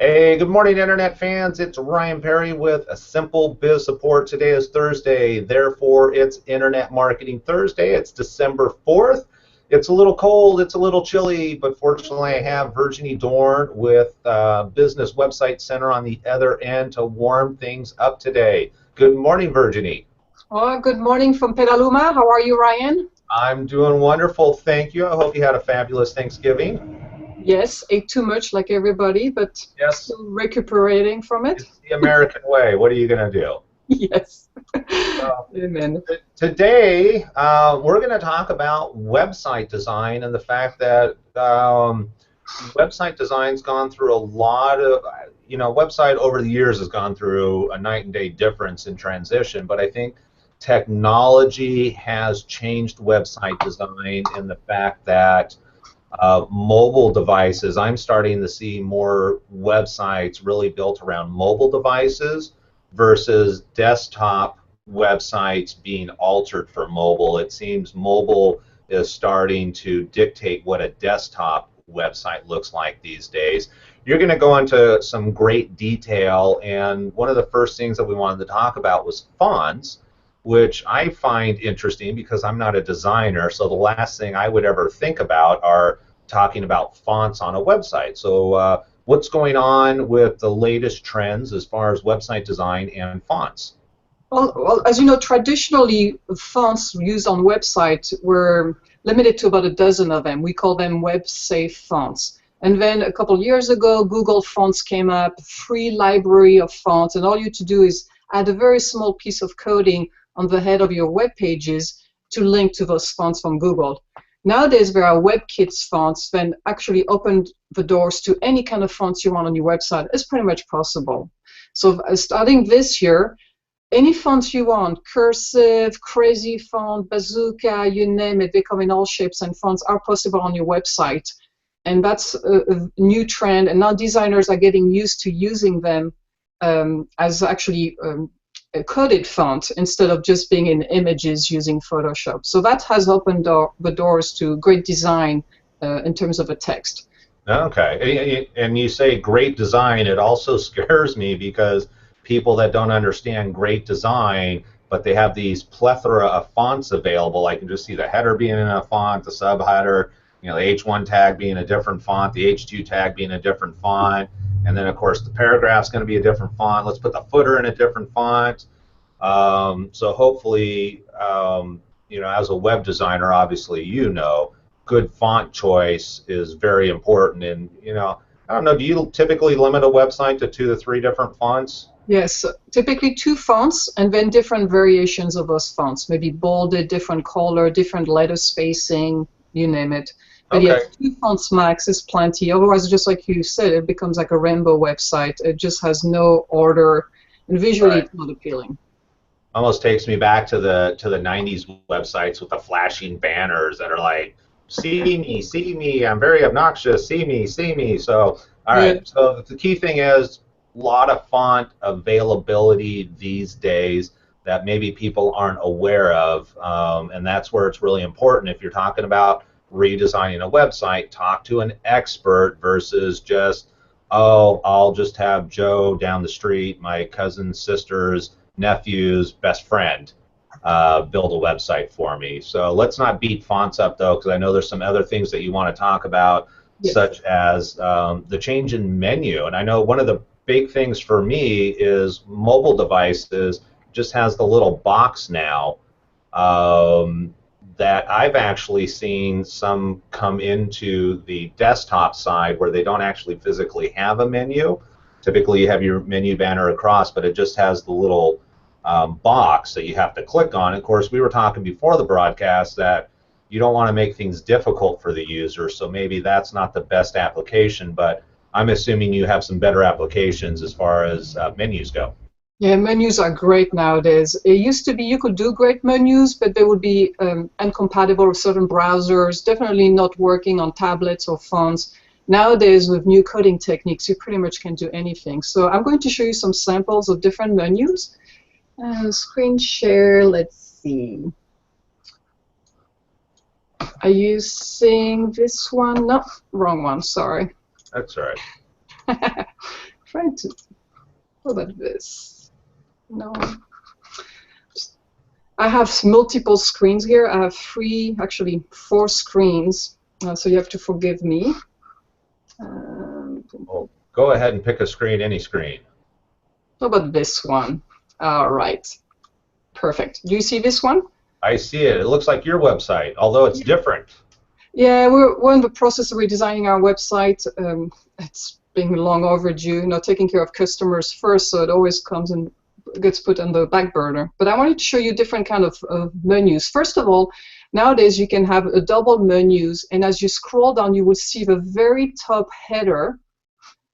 Hey, good morning, Internet fans. It's Ryan Perry with a simple biz support. Today is Thursday, therefore it's Internet Marketing Thursday. It's December 4th. It's a little cold, it's a little chilly, but fortunately I have Virginie Dorn with Business Website Center on the other end to warm things up today. Good morning, Virginie. Oh, good morning from Petaluma. How are you, Ryan? I'm doing wonderful, thank you. I hope you had a fabulous Thanksgiving. Yes, ate too much like everybody, but Yes, still recuperating from it. it's the American way. What are you going to do? Yes. Well, Amen. today, we're going to talk about website design and the fact that website design's gone through a lot of, website over the years has gone through a night and day difference in transition, but I think technology has changed website design in the fact that mobile devices, I'm starting to see more websites really built around mobile devices versus desktop websites being altered for mobile. It seems mobile is starting to dictate what a desktop website looks like these days. You're going to go into some great detail, and one of the first things that we wanted to talk about was fonts, which I find interesting because I'm not a designer, so the last thing I would ever think about are talking about fonts on a website. So what's going on with the latest trends as far as website design and fonts? Well, as you know, traditionally, fonts used on websites were limited to about a dozen of them. We call them web-safe fonts. And then a couple years ago, Google Fonts came up, free library of fonts, and all you have to do is add a very small piece of coding on the head of your web pages to link to those fonts from Google. Nowadays, there are WebKit fonts that actually open the doors to any kind of fonts you want on your website. It's pretty much possible. So starting this year, any fonts you want, cursive, crazy font, bazooka, you name it, they come in all shapes and fonts are possible on your website. And that's a new trend, and now designers are getting used to using them as actually a coded font instead of just being in images using Photoshop. So that has opened the doors to great design in terms of a text. Okay, and you say great design, it also scares me because people that don't understand great design, but they have these plethora of fonts available. I can just see the header being in a font, the subheader, the H1 tag being a different font, the H2 tag being a different font, and then of course the paragraph's going to be a different font. Let's put the footer in a different font. So hopefully, as a web designer, obviously, good font choice is very important. And, I don't know, do you typically limit a website to 2 to 3 different fonts? Yes, typically two fonts and then different variations of those fonts, maybe bolded, different color, different letter spacing, you name it. But Okay. yes, two fonts max is plenty. Otherwise, just like you said, it becomes like a rainbow website. It just has no order, and visually Right. it's not appealing. Almost takes me back to the 90s websites with the flashing banners that are like, see me, I'm very obnoxious, see me, see me. So, all Yeah. right. So the key thing is a lot of font availability these days that maybe people aren't aware of, and that's where it's really important. If you're talking about redesigning a website, talk to an expert versus just, oh, I'll just have Joe down the street, my cousin's sister's nephew's best friend build a website for me. So let's not beat fonts up though, because I know there's some other things that you want to talk about, Yes. such as the change in menu. And I know one of the big things for me is mobile devices just has the little box now that I've actually seen some come into the desktop side where they don't actually physically have a menu. Typically, you have your menu banner across, but it just has the little box that you have to click on. Of course, we were talking before the broadcast that you don't want to make things difficult for the user, so maybe that's not the best application, but I'm assuming you have some better applications as far as menus go. Yeah, menus are great nowadays. It used to be you could do great menus, but they would be incompatible with certain browsers, definitely not working on tablets or phones. Nowadays, with new coding techniques, you pretty much can do anything. So I'm going to show you some samples of different menus. Screen share, let's see. Are you seeing this one? No, wrong one, sorry. That's all right. trying to. What about this? No. I have multiple screens here. I have actually four screens, so you have to forgive me. Oh, go ahead and pick a screen, any screen. How about this one? All right. Perfect. Do you see this one? I see it. It looks like your website, although it's different. Yeah, we're in the process of redesigning our website. It's been long overdue. Taking care of customers first, so it always comes and gets put on the back burner. But I wanted to show you different kind of menus. First of all, nowadays you can have a double menus, and as you scroll down, you will see the very top header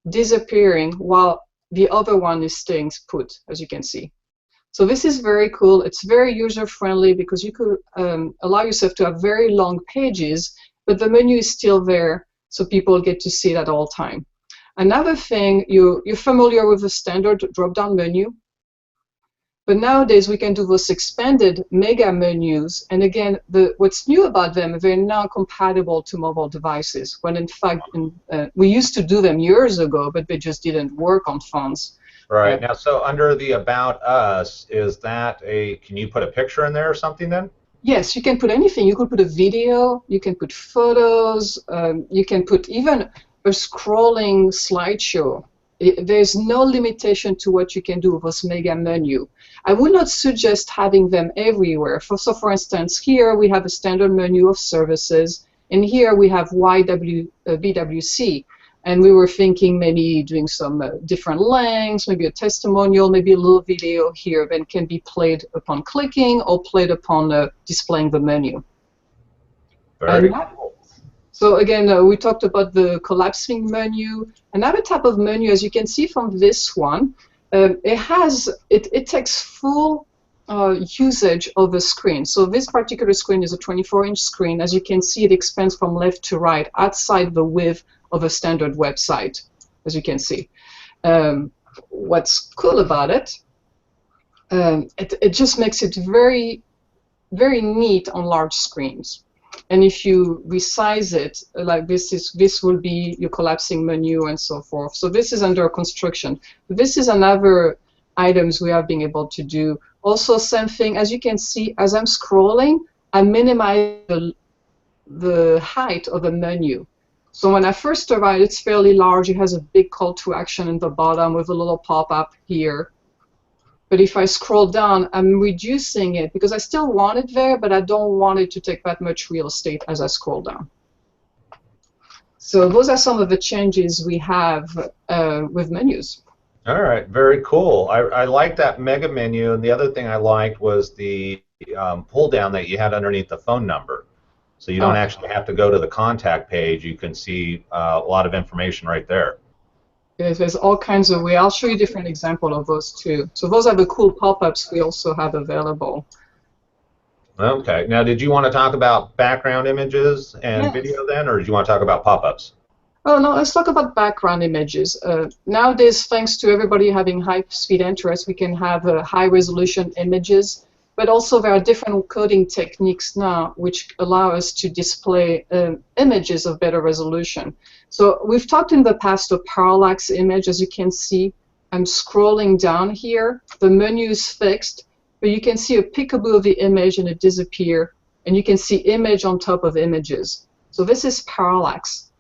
disappearing while the other one is staying put, as you can see. So this is very cool. It's very user-friendly because you could allow yourself to have very long pages, but the menu is still there, so people get to see it at all time. Another thing, you're familiar with the standard drop-down menu, but nowadays we can do those expanded mega menus, and again, what's new about them, they're now compatible to mobile devices, when in fact, we used to do them years ago, but they just didn't work on phones. Right. Now, so under the About Us, is that can you put a picture in there or something then? Yes, you can put anything. You could put a video, you can put photos, you can put even a scrolling slideshow. There's no limitation to what you can do with this mega menu. I would not suggest having them everywhere. So for instance, here we have a standard menu of services, and here we have BWC. And we were thinking maybe doing some different lengths, maybe a testimonial, maybe a little video here that can be played upon clicking or played upon displaying the menu. Very cool. So again, we talked about the collapsing menu. Another type of menu, as you can see from this one, it takes full usage of the screen. So this particular screen is a 24-inch screen. As you can see, it expands from left to right outside the width of a standard website, as you can see. What's cool about it, it just makes it very, very neat on large screens. And if you resize it, like this will be your collapsing menu and so forth. So this is under construction. This is another items we are being able to do. Also, same thing, as you can see, as I'm scrolling, I minimize the height of the menu. So when I first arrived, it's fairly large. It has a big call to action in the bottom with a little pop-up here. But if I scroll down, I'm reducing it because I still want it there, but I don't want it to take that much real estate as I scroll down. So those are some of the changes we have with menus. All right, very cool. I like that mega menu, and the other thing I liked was the pull down that you had underneath the phone number. So you don't actually have to go to the contact page. You can see a lot of information right there. Yes, there's all kinds of ways. I'll show you different examples of those too. So those are the cool pop-ups we also have available. Okay. Now, did you want to talk about background images and video then, or did you want to talk about pop-ups? Oh, no, let's talk about background images. Nowadays, thanks to everybody having high-speed interest, we can have high-resolution images. But also there are different coding techniques now which allow us to display images of better resolution. So we've talked in the past of parallax image. As you can see, I'm scrolling down here. The menu is fixed, but you can see a peekaboo of the image and it disappears. And you can see image on top of images. So this is parallax.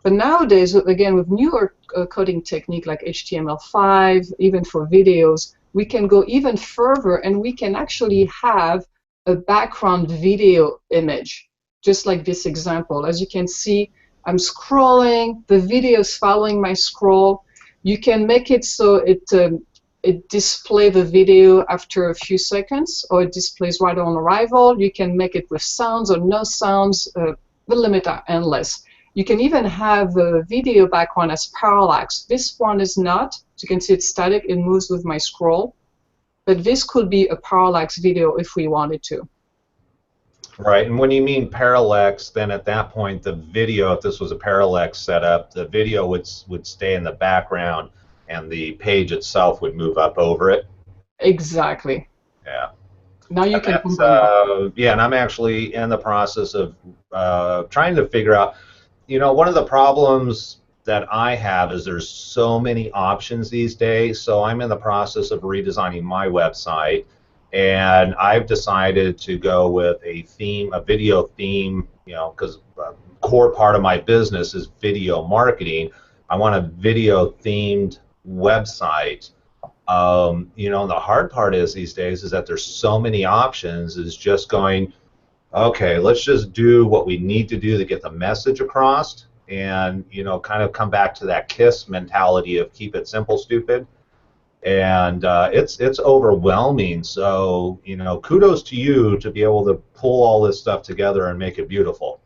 But nowadays, again, with newer coding technique like HTML5, even for videos, we can go even further and we can actually have a background video image, just like this example. As you can see, I'm scrolling, the video is following my scroll. You can make it so it displays the video after a few seconds, or it displays right on arrival. You can make it with sounds or no sounds. The limits are endless. You can even have a video background as parallax. This one is not. As you can see, it's static. It moves with my scroll. But this could be a parallax video if we wanted to. Right. And when you mean parallax, then at that point, the video, if this was a parallax setup, the video would stay in the background and the page itself would move up over it. Exactly. Yeah. Now you can. Yeah, and I'm actually in the process of trying to figure out, one of the problems that I have is there's so many options these days. So I'm in the process of redesigning my website, and I've decided to go with a theme, a video theme, you know, because a core part of my business is video marketing. I want a video themed website. You know, and the hard part is these days is that there's so many options, is just going, okay, let's just do what we need to do to get the message across, and you know, kind of come back to that KISS mentality of keep it simple, stupid. And it's overwhelming. So you know, kudos to you to be able to pull all this stuff together and make it beautiful.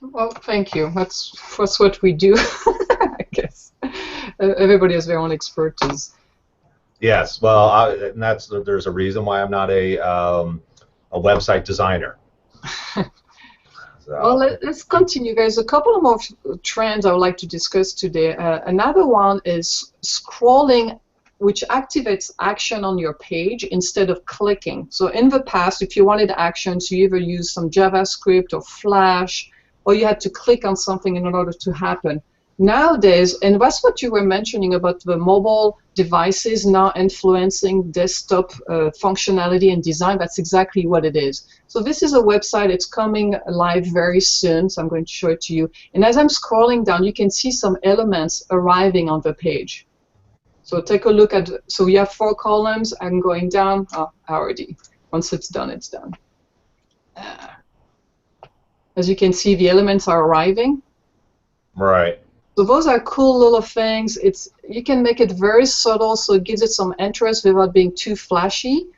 Well, thank you. That's what we do, I guess. Everybody has their own expertise. Yes, well, and there's a reason why I'm not a website designer. So. Well, let's continue. There's a couple of more trends I would like to discuss today. Another one is scrolling, which activates action on your page instead of clicking. So in the past, if you wanted actions, you either use some JavaScript or Flash, or you had to click on something in order to happen. Nowadays, and that's what you were mentioning about the mobile devices now influencing desktop functionality and design, that's exactly what it is. So this is a website, it's coming live very soon, so I'm going to show it to you. And as I'm scrolling down, you can see some elements arriving on the page. So take a look at, so we have 4 columns, I'm going down, already. Once it's done, it's done. As you can see, the elements are arriving. Right. So those are cool little things. You can make it very subtle, so it gives it some interest without being too flashy.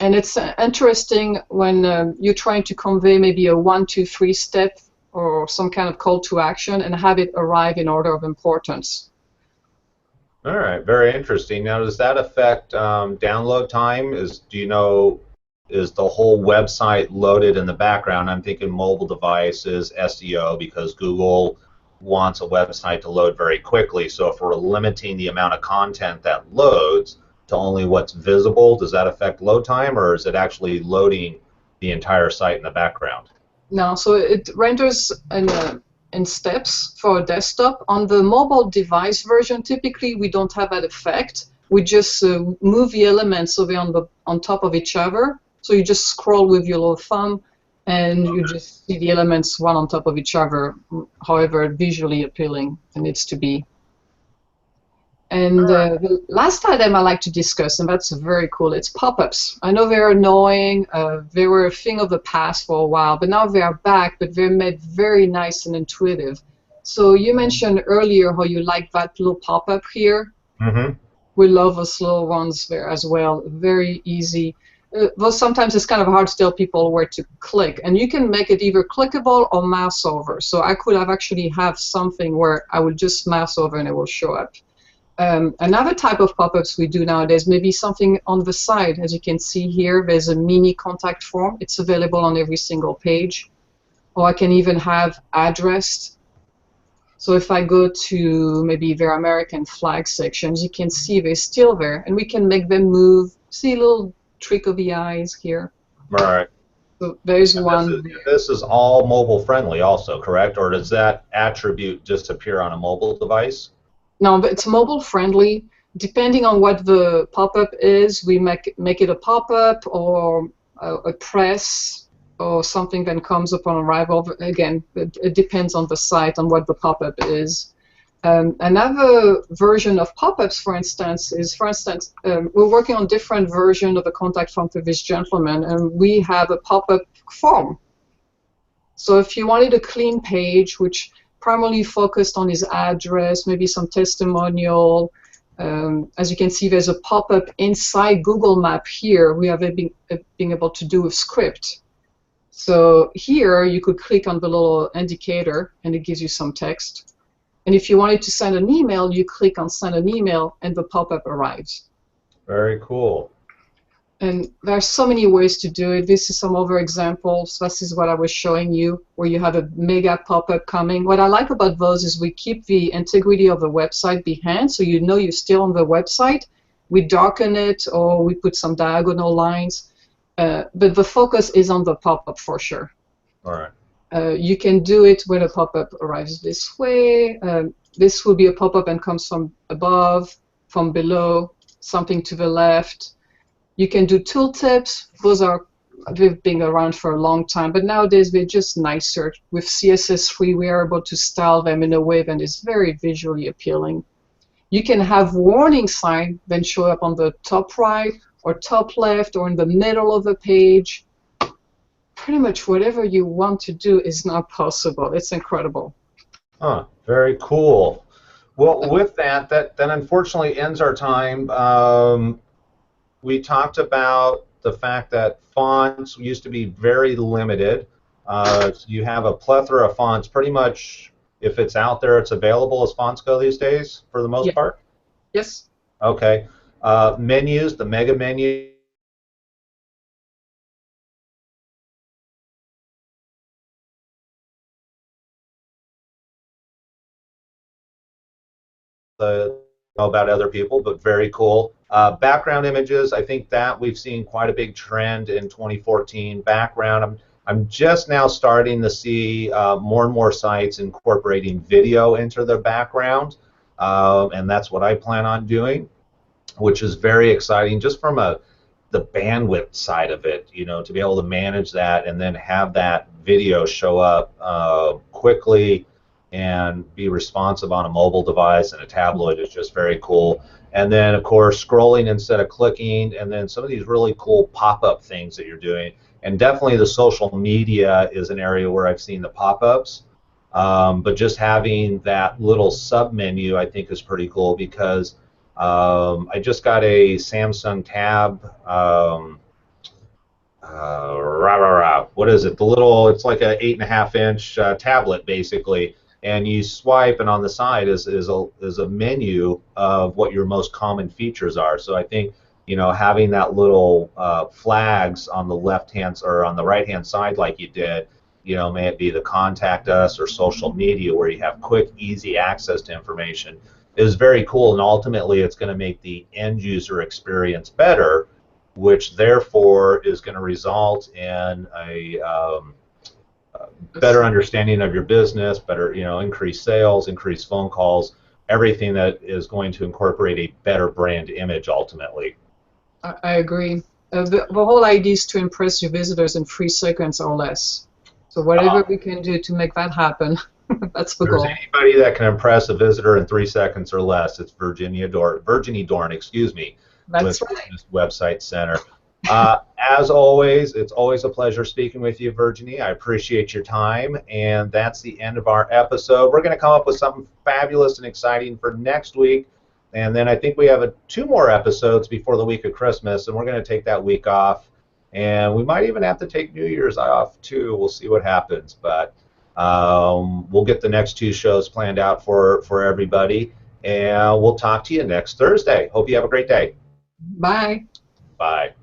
And it's interesting when you're trying to convey maybe a 1, 2, 3 step or some kind of call to action and have it arrive in order of importance. All right, very interesting. Now, does that affect download time? Do you know, is the whole website loaded in the background? I'm thinking mobile devices, SEO, because Google wants a website to load very quickly. So if we're limiting the amount of content that loads to only what's visible, does that affect load time, or is it actually loading the entire site in the background? No, so it renders in steps for a desktop. On the mobile device version, typically we don't have that effect. We just move the elements so they're on top of each other. So you just scroll with your little thumb, and you just see the elements one on top of each other, however visually appealing it needs to be. And the last item I like to discuss, and that's very cool, it's pop-ups. I know they're annoying, they were a thing of the past for a while, but now they are back, but they're made very nice and intuitive. So you mentioned earlier how you like that little pop-up here. Mm-hmm. We love those little ones there as well, very easy. Well, sometimes it's kind of hard to tell people where to click, and you can make it either clickable or mouse over. So I could actually have something where I would just mouse over and it will show up. Another type of pop-ups we do nowadays may be something on the side. As you can see here, there's a mini contact form. It's available on every single page. Or I can even have addressed. So if I go to maybe their American flag sections, you can see they're still there, and we can make them move. See a little trick of the eyes here. Right. So there's one. This is all mobile friendly also, correct? Or does that attribute just appear on a mobile device? No, but it's mobile friendly. Depending on what the pop-up is, we make it a pop-up or a press or something that comes upon arrival. Again, it depends on the site, on what the pop-up is. Another version of pop-ups, for instance, is, we're working on different version of the contact form for this gentleman, and we have a pop-up form. So if you wanted a clean page, which primarily focused on his address, maybe some testimonial, as you can see, there's a pop-up inside Google Map here. We have being able to do with script. So here you could click on the little indicator, and it gives you some text. And if you wanted to send an email, you click on send an email, and the pop-up arrives. Very cool. And there are so many ways to do it. This is some other examples. This is what I was showing you, where you have a mega pop-up coming. What I like about those is we keep the integrity of the website behind, so you know you're still on the website. We darken it, or we put some diagonal lines. But the focus is on the pop-up for sure. All right. You can do it when a pop-up arrives this way. This will be a pop-up and comes from above, from below, something to the left. You can do tooltips. They've been around for a long time, but nowadays they're just nicer. With CSS3, we are able to style them in a way that is very visually appealing. You can have warning sign then show up on the top right or top left or in the middle of the page. Pretty much whatever you want to do is now possible. It's incredible. Huh, very cool. Well, with that then unfortunately ends our time. We talked about the fact that fonts used to be very limited. So you have a plethora of fonts. Pretty much, if it's out there, it's available as fonts go these days, for the most Yeah. part. Yes. Okay. Menus, the mega menu. Know about other people, but very cool. Background images, I think that we've seen quite a big trend in 2014. Background, I'm just now starting to see more and more sites incorporating video into their background, and that's what I plan on doing, which is very exciting just from the bandwidth side of it, to be able to manage that and then have that video show up quickly and be responsive on a mobile device and a tablet is just very cool. And then, of course, scrolling instead of clicking, and then some of these really cool pop-up things that you're doing. And definitely the social media is an area where I've seen the pop-ups. But just having that little sub-menu, I think, is pretty cool because I just got a Samsung Tab. What is it? It's like a 8.5-inch tablet basically, and you swipe, and on the side is a menu of what your most common features are. So I think having that little flags on the left hand or on the right hand side like you did, may it be the contact us or social media where you have quick, easy access to information, is very cool, and ultimately it's going to make the end user experience better, which therefore is going to result in a better understanding of your business, better, increased sales, increased phone calls, everything that is going to incorporate a better brand image ultimately. I agree. The whole idea is to impress your visitors in 3 seconds or less. So whatever we can do to make that happen, that's the goal. If there's anybody that can impress a visitor in 3 seconds or less, it's Virginie Dorn, excuse me, That's with right. this website center. As always, it's always a pleasure speaking with you, Virginie. I appreciate your time, and that's the end of our episode. We're going to come up with something fabulous and exciting for next week, and then I think we have 2 more episodes before the week of Christmas, and we're going to take that week off, and we might even have to take New Year's off too. We'll see what happens, but we'll get the next 2 shows planned out for everybody, and we'll talk to you next Thursday. Hope you have a great day. Bye. Bye.